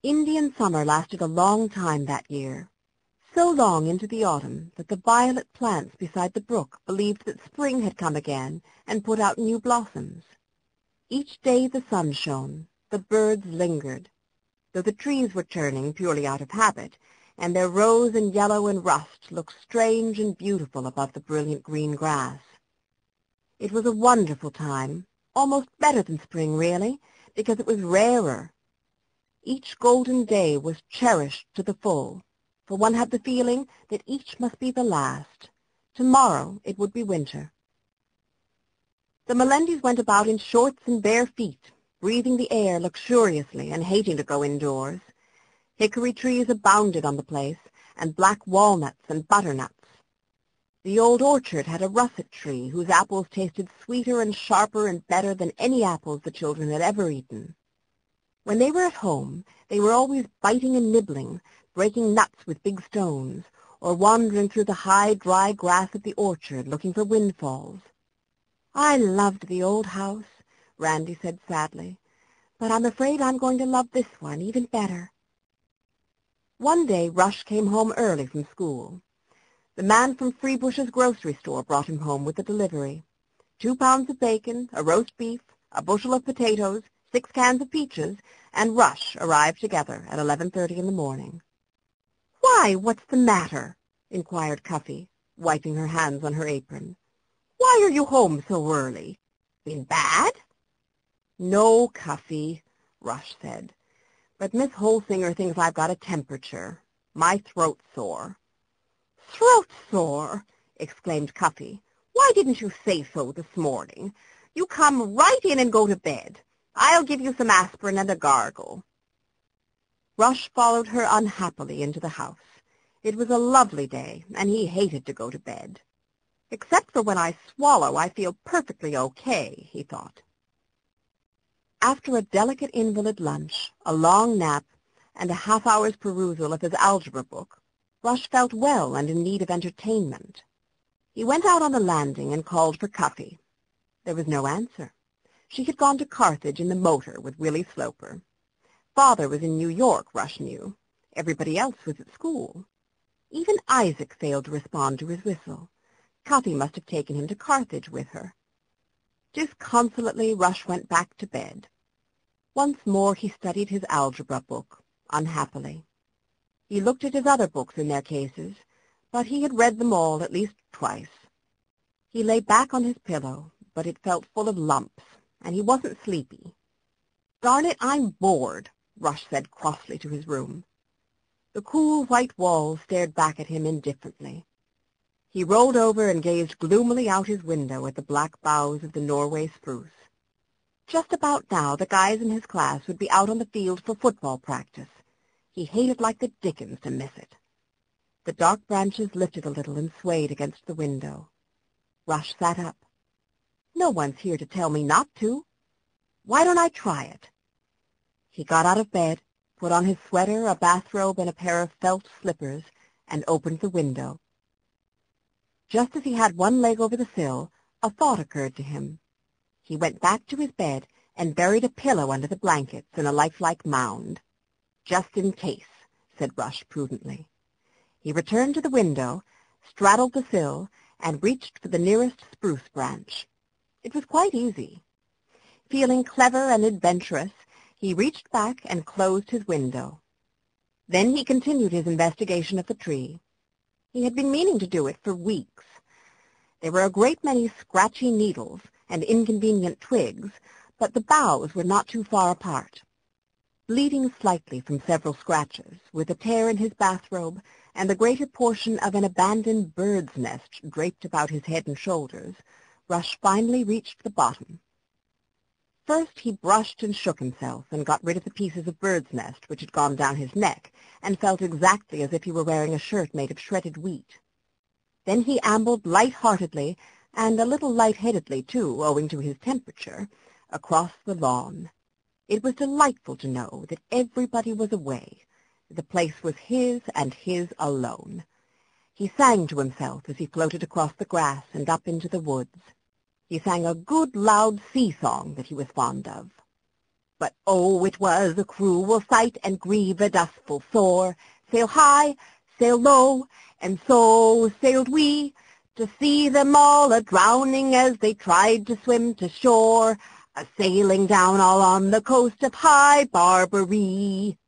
Indian summer lasted a long time that year, so long into the autumn that the violet plants beside the brook believed that spring had come again and put out new blossoms. Each day the sun shone, the birds lingered, though the trees were turning purely out of habit, and their rose and yellow and rust looked strange and beautiful above the brilliant green grass. It was a wonderful time, almost better than spring, really, because it was rarer. Each golden day was cherished to the full, for one had the feeling that each must be the last. Tomorrow it would be winter. The Melendys went about in shorts and bare feet, breathing the air luxuriously and hating to go indoors. Hickory trees abounded on the place, and black walnuts and butternuts. The old orchard had a russet tree whose apples tasted sweeter and sharper and better than any apples the children had ever eaten. When they were at home, they were always biting and nibbling, breaking nuts with big stones, or wandering through the high, dry grass of the orchard looking for windfalls. "I loved the old house," Randy said sadly, "but I'm afraid I'm going to love this one even better." One day Rush came home early from school. The man from Freebush's grocery store brought him home with the delivery. 2 pounds of bacon, a roast beef, a bushel of potatoes, 6 cans of peaches, and Rush arrived together at 11:30 in the morning. "Why, what's the matter?" inquired Cuffy, wiping her hands on her apron. "Why are you home so early? Been bad?" "No, Cuffy," Rush said, "but Miss Holsinger thinks I've got a temperature. My throat's sore." "Throat sore!" exclaimed Cuffy. "Why didn't you say so this morning? You come right in and go to bed. I'll give you some aspirin and a gargle." Rush followed her unhappily into the house. It was a lovely day, and he hated to go to bed. "Except for when I swallow, I feel perfectly okay," he thought. After a delicate invalid lunch, a long nap, and a half-hour's perusal of his algebra book, Rush felt well and in need of entertainment. He went out on the landing and called for Cuffy. There was no answer. She had gone to Carthage in the motor with Willie Sloper. Father was in New York, Rush knew. Everybody else was at school. Even Isaac failed to respond to his whistle. Cuffy must have taken him to Carthage with her. Disconsolately, Rush went back to bed. Once more he studied his algebra book, unhappily. He looked at his other books in their cases, but he had read them all at least twice. He lay back on his pillow, but it felt full of lumps, and he wasn't sleepy. "Darn it, I'm bored," Rush said crossly to his room. The cool white walls stared back at him indifferently. He rolled over and gazed gloomily out his window at the black boughs of the Norway spruce. Just about now the guys in his class would be out on the field for football practice. He hated like the dickens to miss it. The dark branches lifted a little and swayed against the window. Rush sat up. "No one's here to tell me not to. Why don't I try it?" He got out of bed, put on his sweater, a bathrobe, and a pair of felt slippers, and opened the window. Just as he had one leg over the sill, a thought occurred to him. He went back to his bed and buried a pillow under the blankets in a lifelike mound. "Just in case," said Rush prudently. He returned to the window, straddled the sill, and reached for the nearest spruce branch. It was quite easy. Feeling clever and adventurous, he reached back and closed his window. Then he continued his investigation of the tree. He had been meaning to do it for weeks. There were a great many scratchy needles and inconvenient twigs, but the boughs were not too far apart. Bleeding slightly from several scratches, with a tear in his bathrobe, and the greater portion of an abandoned bird's nest draped about his head and shoulders, Rush finally reached the bottom. First he brushed and shook himself and got rid of the pieces of bird's nest which had gone down his neck and felt exactly as if he were wearing a shirt made of shredded wheat. Then he ambled light-heartedly, and a little light-headedly too, owing to his temperature, across the lawn. It was delightful to know that everybody was away. The place was his and his alone. He sang to himself as he floated across the grass and up into the woods. He sang a good loud sea song that he was fond of. But oh, it was a cruel sight, and grieved us full sore. Sail high, sail low, and so sailed we, to see them all a-drowning as they tried to swim to shore, a-sailing down all on the coast of High Barbary.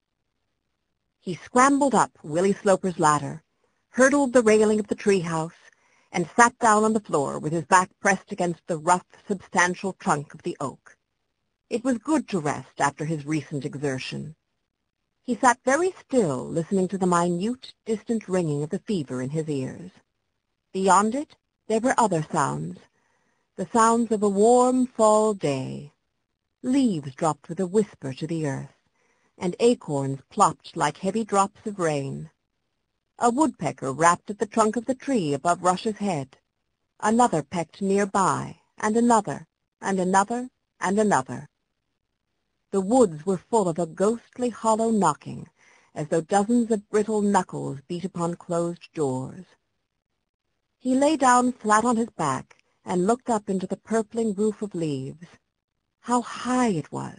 He scrambled up Willie Sloper's ladder, hurdled the railing of the tree-house, and sat down on the floor with his back pressed against the rough, substantial trunk of the oak. It was good to rest after his recent exertion. He sat very still, listening to the minute, distant ringing of the fever in his ears. Beyond it, there were other sounds, the sounds of a warm fall day. Leaves dropped with a whisper to the earth, and acorns plopped like heavy drops of rain. A woodpecker rapped at the trunk of the tree above Rush's head. Another pecked near by, and another, and another, and another. The woods were full of a ghostly hollow knocking, as though dozens of brittle knuckles beat upon closed doors. He lay down flat on his back and looked up into the purpling roof of leaves. How high it was,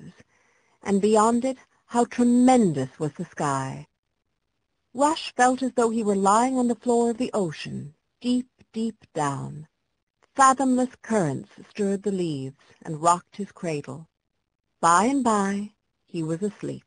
and beyond it how tremendous was the sky. Rush felt as though he were lying on the floor of the ocean, deep, deep down. Fathomless currents stirred the leaves and rocked his cradle. By and by he was asleep.